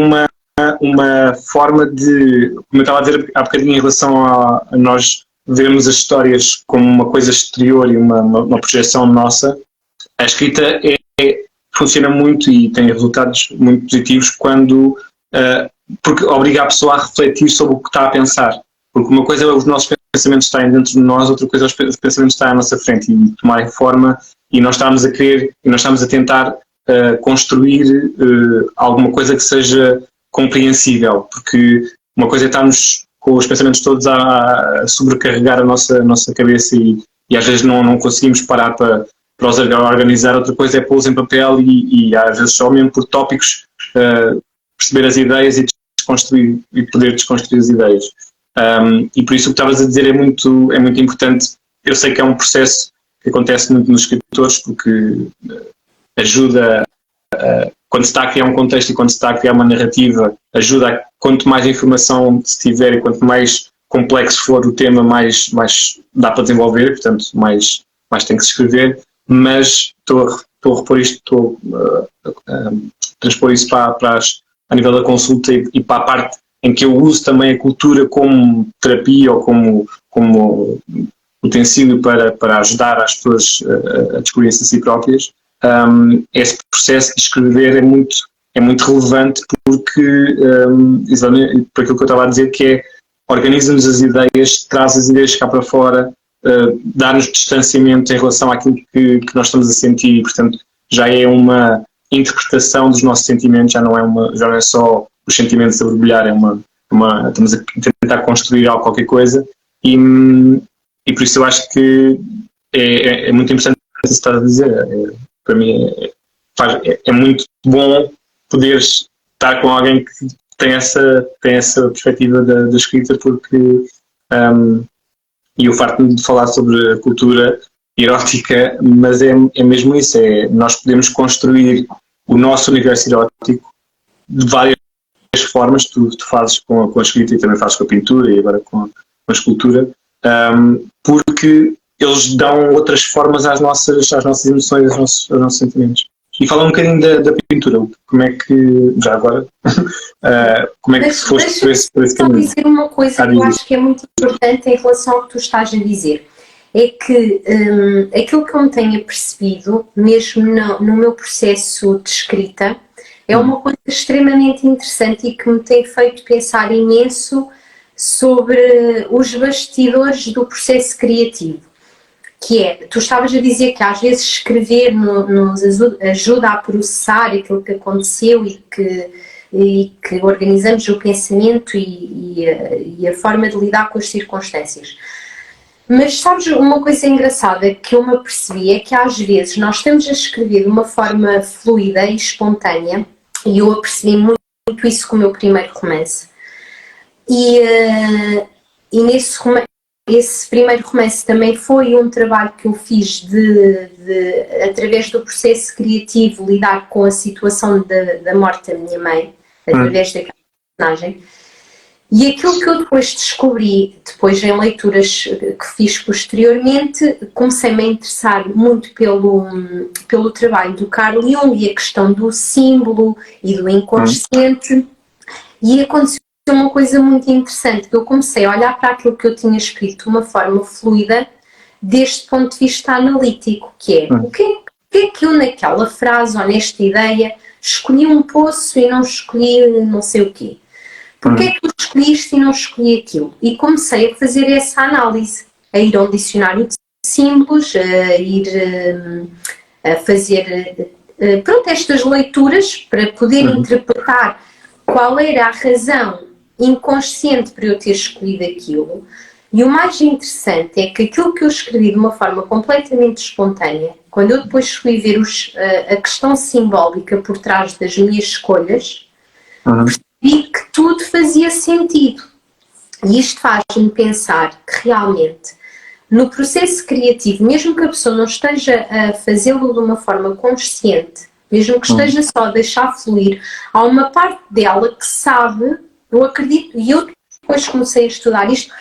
uma forma de, como eu estava a dizer há bocadinho em relação a nós vermos as histórias como uma coisa exterior e uma projeção nossa, a escrita funciona muito e tem resultados muito positivos porque obriga a pessoa a refletir sobre o que está a pensar. Porque uma coisa é os nossos pensamentos estarem dentro de nós, outra coisa é os pensamentos estarem à nossa frente e tomarem forma, e nós estamos a querer, e nós estamos a tentar construir alguma coisa que seja compreensível, porque uma coisa é estarmos com os pensamentos todos a sobrecarregar a nossa cabeça e às vezes não conseguimos parar para os organizar, outra coisa é pô-los em papel e às vezes só mesmo por tópicos perceber as ideias e desconstruir e poder desconstruir as ideias. E por isso o que estavas a dizer é muito importante. Eu sei que é um processo que acontece muito nos escritores, porque ajuda quando se está a criar um contexto e quando se está a criar uma narrativa, ajuda quanto mais informação se tiver e quanto mais complexo for o tema, mais dá para desenvolver, portanto mais tem que se escrever, mas estou a repor isto, estou a transpor isso a nível da consulta e para a parte em que eu uso também a cultura como terapia ou como utensílio para ajudar as pessoas a descobrir-se a si próprias. Esse processo de escrever é muito relevante porque, exatamente por aquilo que eu estava a dizer, que é organiza-nos as ideias, traz as ideias cá para fora, dá-nos distanciamento em relação àquilo que nós estamos a sentir, e, portanto, já é uma interpretação dos nossos sentimentos, já não é só os sentimentos a borbulhar, estamos a tentar construir qualquer coisa, e por isso eu acho que é muito importante o que você está a dizer. Para mim é muito bom poderes estar com alguém que tem essa perspectiva da escrita, porque e eu farto-me de falar sobre a cultura erótica, mas é mesmo isso, nós podemos construir o nosso universo erótico de várias formas. Tu fazes com a escrita e também fazes com a pintura e agora com a escultura, porque eles dão outras formas às nossas emoções, aos nossos sentimentos. E fala um bocadinho da pintura, como é que, já agora, como é que foste por esse caminho? Deixa-me dizer uma coisa que eu acho que é muito importante em relação ao que tu estás a dizer, é que aquilo que eu me tenho apercebido, mesmo no meu processo de escrita, é uma coisa extremamente interessante e que me tem feito pensar imenso sobre os bastidores do processo criativo. Que é, tu estavas a dizer que às vezes escrever nos ajuda a processar aquilo que aconteceu e que organizamos o pensamento e a forma de lidar com as circunstâncias. Mas sabes, uma coisa engraçada que eu me apercebi é que às vezes nós estamos a escrever de uma forma fluida e espontânea, e eu apercebi muito isso com o meu primeiro romance. E esse primeiro romance também foi um trabalho que eu fiz através do processo criativo, lidar com a situação da morte da minha mãe, através daquela personagem. E aquilo que eu depois descobri, depois em leituras que fiz posteriormente, comecei-me a interessar muito pelo trabalho do Carl Jung e a questão do símbolo e do inconsciente, e aconteceu uma coisa muito interessante, que eu comecei a olhar para aquilo que eu tinha escrito de uma forma fluida, deste ponto de vista analítico, que é o que é que eu naquela frase ou nesta ideia escolhi um poço e não escolhi não sei o quê. Porquê é que eu escolhi isto e não escolhi aquilo? E comecei a fazer essa análise, a ir ao dicionário de símbolos, a ir a fazer estas leituras para poder interpretar qual era a razão inconsciente para eu ter escolhido aquilo. E o mais interessante é que aquilo que eu escrevi de uma forma completamente espontânea, quando eu depois fui ver a questão simbólica por trás das minhas escolhas, percebi que tudo fazia sentido. E isto faz-me pensar que realmente, no processo criativo, mesmo que a pessoa não esteja a fazê-lo de uma forma consciente, mesmo que esteja só a deixar fluir, há uma parte dela que sabe, eu acredito, e eu depois comecei a estudar isto,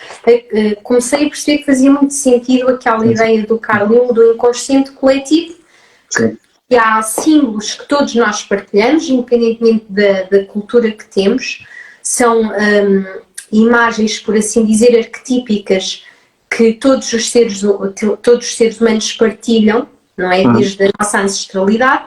comecei a perceber que fazia muito sentido aquela ideia do Carl Jung, do inconsciente coletivo, que há símbolos que todos nós partilhamos, independentemente da cultura que temos, são imagens, por assim dizer, arquetípicas que todos os seres humanos partilham, não é? Desde a nossa ancestralidade,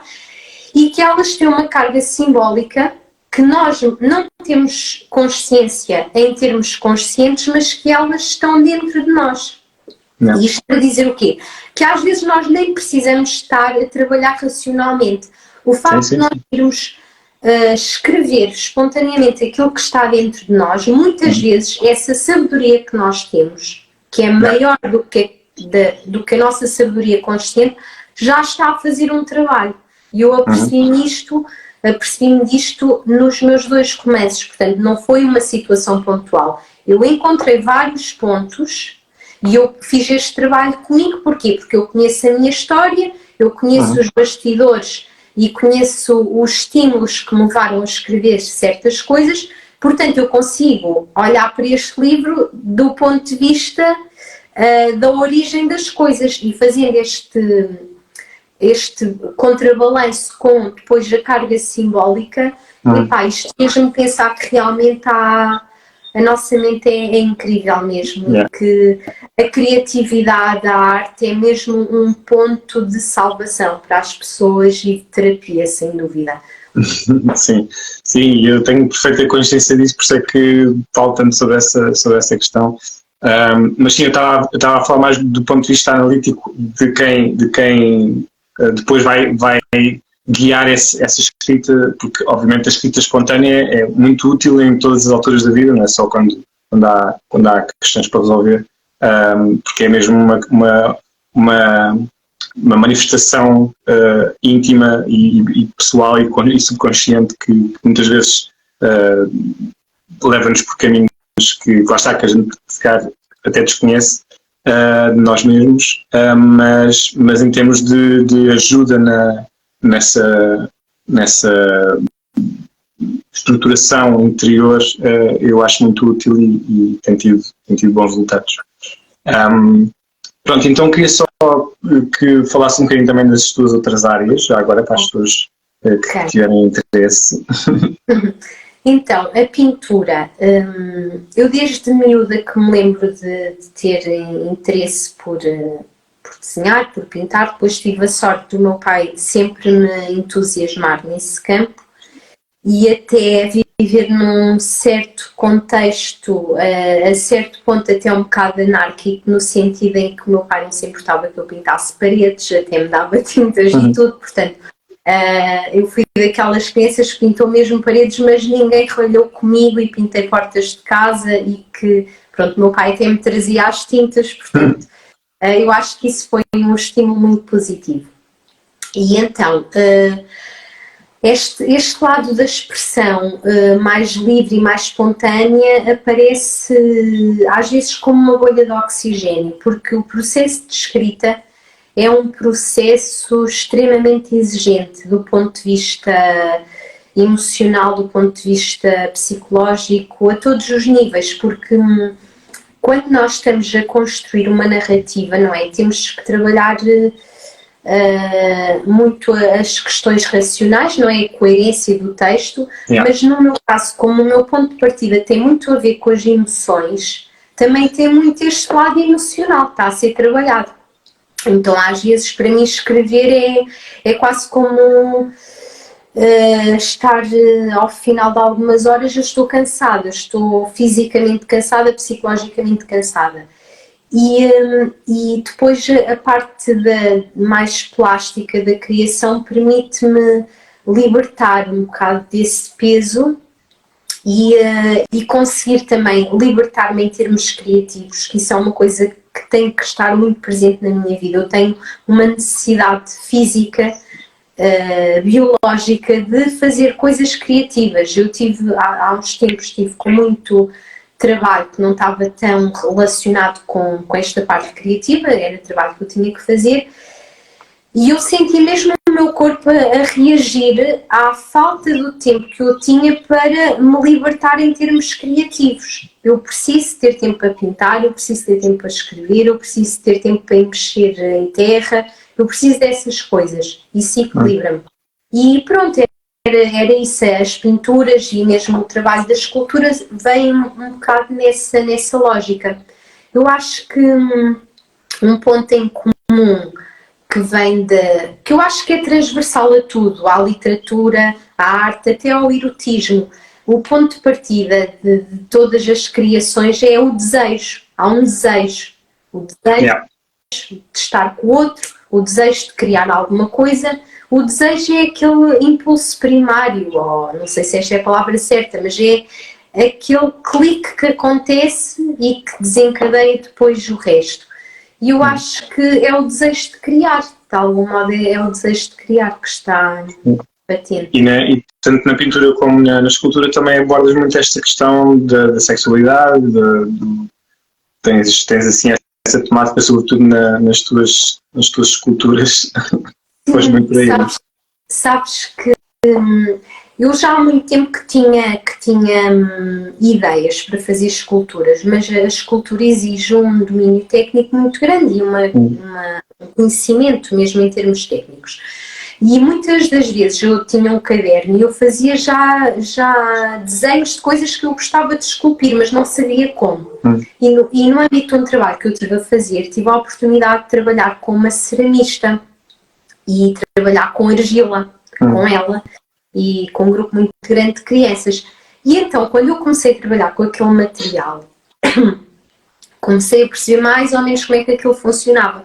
e que elas têm uma carga simbólica que nós não temos consciência em termos conscientes, mas que elas estão dentro de nós. E isto para dizer o quê? Que às vezes nós nem precisamos estar a trabalhar racionalmente. O facto de nós irmos escrever espontaneamente aquilo que está dentro de nós, muitas vezes essa sabedoria que nós temos, que é maior do que a nossa sabedoria consciente, já está a fazer um trabalho. E eu apercebi-me disto nos meus 2 romances, portanto não foi uma situação pontual. Eu encontrei vários pontos e eu fiz este trabalho comigo, porquê? Porque eu conheço a minha história, eu conheço os bastidores e conheço os estímulos que me levaram a escrever certas coisas, portanto eu consigo olhar para este livro do ponto de vista da origem das coisas e fazendo este contrabalanço com depois a carga simbólica, isto fez-me pensar que realmente a nossa mente é incrível mesmo, e que a criatividade, a arte é mesmo um ponto de salvação para as pessoas e de terapia, sem dúvida. Sim, eu tenho perfeita consciência disso, por isso é que falo tanto sobre essa questão. Mas sim, eu estava a falar mais do ponto de vista analítico de quem depois vai guiar essa escrita, porque obviamente a escrita espontânea é muito útil em todas as alturas da vida, não é só quando há questões para resolver, porque é mesmo uma manifestação íntima e pessoal e subconsciente que muitas vezes leva-nos por caminhos que lá está, que a gente se calhar até desconhece de nós mesmos, mas em termos de ajuda nessa estruturação interior, eu acho muito útil e tem tido bons resultados. Pronto, então queria só que falasse um bocadinho também das tuas outras áreas, já agora para as pessoas que tiverem interesse. Então, a pintura, eu desde miúda que me lembro de ter interesse por desenhar, por pintar, depois tive a sorte do meu pai sempre me entusiasmar nesse campo e até viver num certo contexto, a certo ponto até um bocado anárquico, no sentido em que o meu pai não se importava que eu pintasse paredes, até me dava tintas e tudo, portanto eu fui daquelas crianças que pintou mesmo paredes, mas ninguém ralhou comigo e pintei portas de casa e que, pronto, meu pai até me trazia as tintas, portanto eu acho que isso foi um estímulo muito positivo. E então, este lado da expressão mais livre e mais espontânea aparece às vezes como uma bolha de oxigênio, porque o processo de escrita é um processo extremamente exigente do ponto de vista emocional, do ponto de vista psicológico, a todos os níveis, porque quando nós estamos a construir uma narrativa, não é? Temos que trabalhar muito as questões racionais, não é? A coerência do texto, mas no meu caso, como o meu ponto de partida tem muito a ver com as emoções, também tem muito este lado emocional que está a ser trabalhado. Então, às vezes, para mim, escrever é quase como estar ao final de algumas horas, eu estou cansada, estou fisicamente cansada, psicologicamente cansada. E depois a parte mais plástica da criação permite-me libertar um bocado desse peso e conseguir também libertar-me em termos criativos, que isso é uma coisa que tem que estar muito presente na minha vida. Eu tenho uma necessidade física, biológica, de fazer coisas criativas. Eu tive, há uns tempos, estive com muito trabalho que não estava tão relacionado com esta parte criativa, era trabalho que eu tinha que fazer, e eu senti mesmo o meu corpo a reagir à falta do tempo que eu tinha para me libertar em termos criativos. Eu preciso ter tempo para pintar, eu preciso ter tempo para escrever, eu preciso ter tempo para mexer em terra, eu preciso dessas coisas. Isso equilibra-me. E pronto, era isso. As pinturas e mesmo o trabalho das esculturas vem um bocado nessa lógica. Eu acho que um ponto em comum que vem que eu acho que é transversal a tudo, à literatura, à arte, até ao erotismo. O ponto de partida de todas as criações é o desejo. Há um desejo. O desejo de estar com o outro, o desejo de criar alguma coisa. O desejo é aquele impulso primário, ou não sei se esta é a palavra certa, mas é aquele clique que acontece e que desencadeia depois o resto. E eu acho que é o desejo de criar, de algum modo é o desejo de criar que está patente. E tanto na pintura como na escultura também abordas muito esta questão da sexualidade, tens assim essa temática sobretudo nas tuas esculturas. Pois muito por aí. Sabes que eu já há muito tempo que tinha ideias para fazer esculturas, mas a escultura exige um domínio técnico muito grande e um conhecimento mesmo em termos técnicos. E muitas das vezes eu tinha um caderno e eu fazia já desenhos de coisas que eu gostava de esculpir, mas não sabia como. E no âmbito de um trabalho que eu tive a fazer, tive a oportunidade de trabalhar com uma ceramista e trabalhar com argila, com ela, e com um grupo muito grande de crianças. E então, quando eu comecei a trabalhar com aquele material, comecei a perceber mais ou menos como é que aquilo funcionava.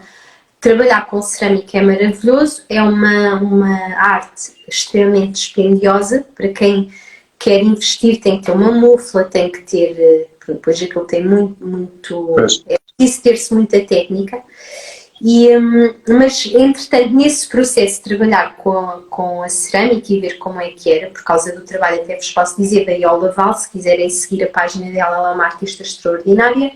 Trabalhar com cerâmica é maravilhoso, é uma arte extremamente dispendiosa. Para quem quer investir tem que ter uma mufla, tem que ter, depois aquilo tem muito é preciso ter-se muita técnica. Mas, entretanto, nesse processo de trabalhar com a cerâmica e ver como é que era, por causa do trabalho, até vos posso dizer, da Iola Val, se quiserem seguir a página dela, ela é uma artista extraordinária,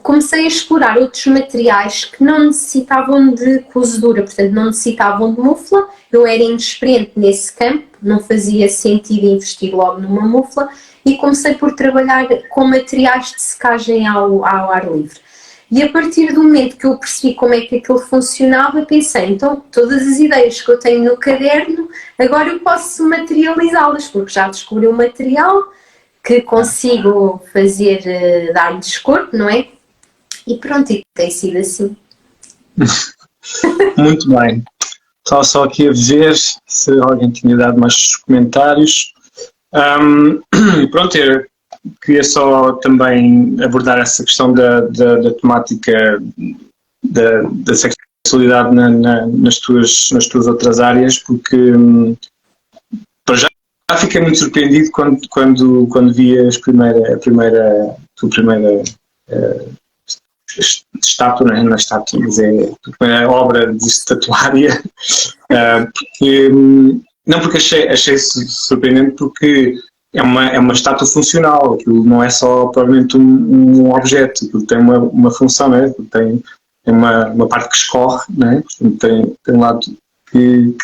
comecei a explorar outros materiais que não necessitavam de cozedura, portanto não necessitavam de mufla. Eu era inexperiente nesse campo, não fazia sentido investir logo numa mufla, e comecei por trabalhar com materiais de secagem ao ar livre. E a partir do momento que eu percebi como é que aquilo funcionava, pensei, então todas as ideias que eu tenho no caderno, agora eu posso materializá-las, porque já descobri um material que consigo fazer, dar-lhes corpo, não é? E pronto, e tem sido assim. Muito bem. Estava só aqui a ver se alguém tinha dado mais comentários. Pronto, queria só também abordar essa questão da temática da sexualidade nas tuas outras áreas, porque para já fiquei muito surpreendido quando vi a tua primeira estátua, não é estátua, mas é a primeira obra de estatuária, porque achei surpreendente, porque é uma estátua funcional. Aquilo não é só provavelmente um objeto, aquilo tem uma função, não é? Tem uma parte que escorre, não é? Tem um lado que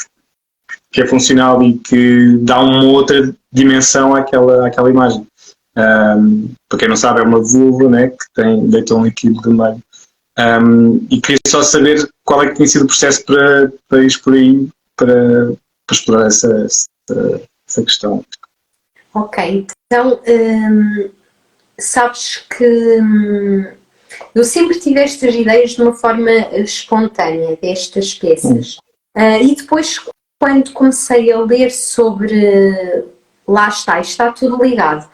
é funcional e que dá uma outra dimensão àquela imagem. Para quem não sabe, é uma vulva, né, que deita um líquido do meio. E queria só saber qual é que tem sido o processo para ir por aí, para explorar essa questão. Ok, então sabes que eu sempre tive estas ideias de uma forma espontânea, destas peças. E depois, quando comecei a ler sobre, lá está tudo ligado,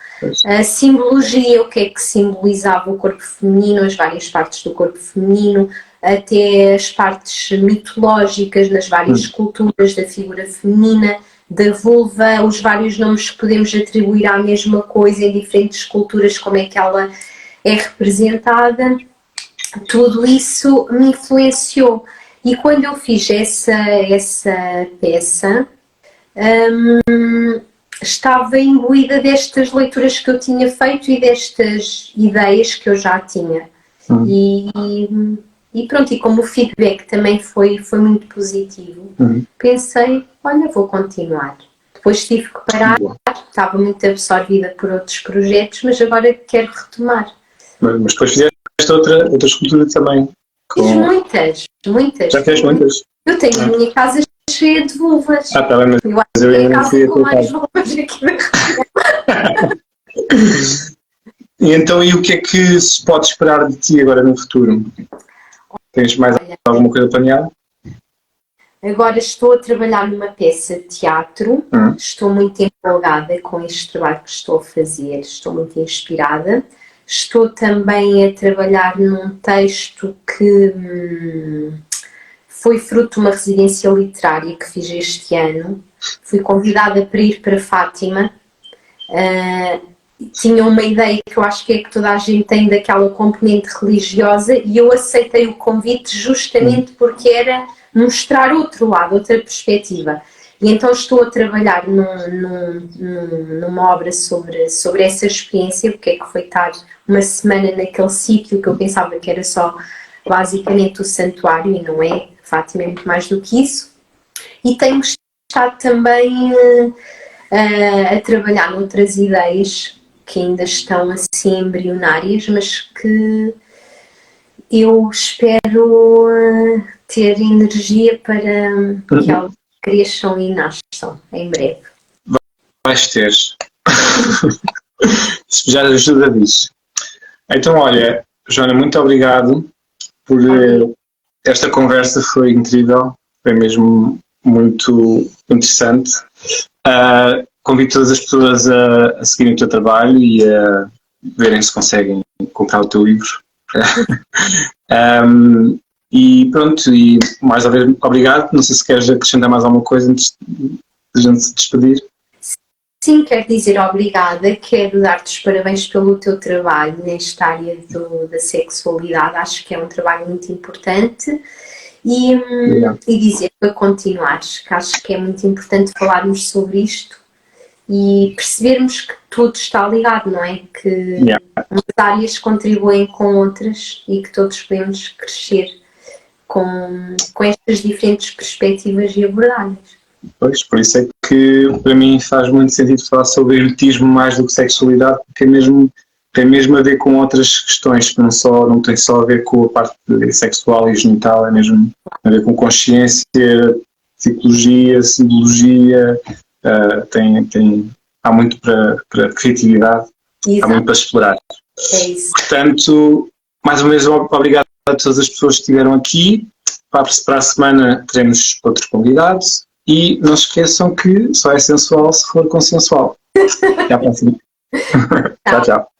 a simbologia, o que é que simbolizava o corpo feminino, as várias partes do corpo feminino, até as partes mitológicas nas várias culturas da figura feminina, da vulva, os vários nomes que podemos atribuir à mesma coisa em diferentes culturas, como é que ela é representada, tudo isso me influenciou. E quando eu fiz essa peça, estava imbuída destas leituras que eu tinha feito e destas ideias que eu já tinha. E pronto, e como o feedback também foi muito positivo, pensei, olha, vou continuar. Depois tive que parar, estava muito absorvida por outros projetos, mas agora quero retomar. Mas depois fizeste outra escultura também. Fiz muitas. Já fizeste muitas? Eu tenho a minha casa cheia de vulvas. Está bem, mas eu tenho a casa com mais vulvas aqui na região. E então, e o que é que se pode esperar de ti agora no futuro? Tens mais alguma coisa planeada? Agora estou a trabalhar numa peça de teatro, estou muito empolgada com este trabalho que estou a fazer, estou muito inspirada. Estou também a trabalhar num texto que foi fruto de uma residência literária que fiz este ano. Fui convidada para ir para Fátima. Tinha uma ideia que eu acho que é que toda a gente tem daquela componente religiosa e eu aceitei o convite justamente porque era mostrar outro lado, outra perspectiva. E então estou a trabalhar numa obra sobre essa experiência, o que é que foi estar uma semana naquele sítio que eu pensava que era só basicamente o santuário e não é, Fátima é muito mais do que isso. E tenho estado também a trabalhar noutras ideias que ainda estão assim embrionárias, mas que eu espero ter energia para que elas cresçam e nasçam em breve. Vais ter. Se já ajuda disso. Então, olha, Joana, muito obrigado por esta conversa, foi incrível, foi mesmo muito interessante. Convido todas as pessoas a seguirem o teu trabalho e a verem se conseguem comprar o teu livro. E pronto, e mais uma vez obrigado. Não sei se queres acrescentar mais alguma coisa antes de a gente se despedir. Sim, quero dizer obrigada, quero dar-te os parabéns pelo teu trabalho nesta área da sexualidade, acho que é um trabalho muito importante e dizer para continuares, que acho que é muito importante falarmos sobre isto e percebermos que tudo está ligado, não é? Que umas áreas contribuem com outras e que todos podemos crescer com estas diferentes perspectivas e abordagens. Pois, por isso é que para mim faz muito sentido falar sobre erotismo mais do que sexualidade, porque tem mesmo a ver com outras questões que não tem só a ver com a parte sexual e genital, é mesmo a ver com consciência, psicologia, simbologia, há muito para criatividade, há muito para explorar. É isso. Portanto, mais uma vez obrigado a todas as pessoas que estiveram aqui. Para a semana teremos outros convidados. E não se esqueçam que só é sensual se for consensual. Até à próxima. Tchau, tchau.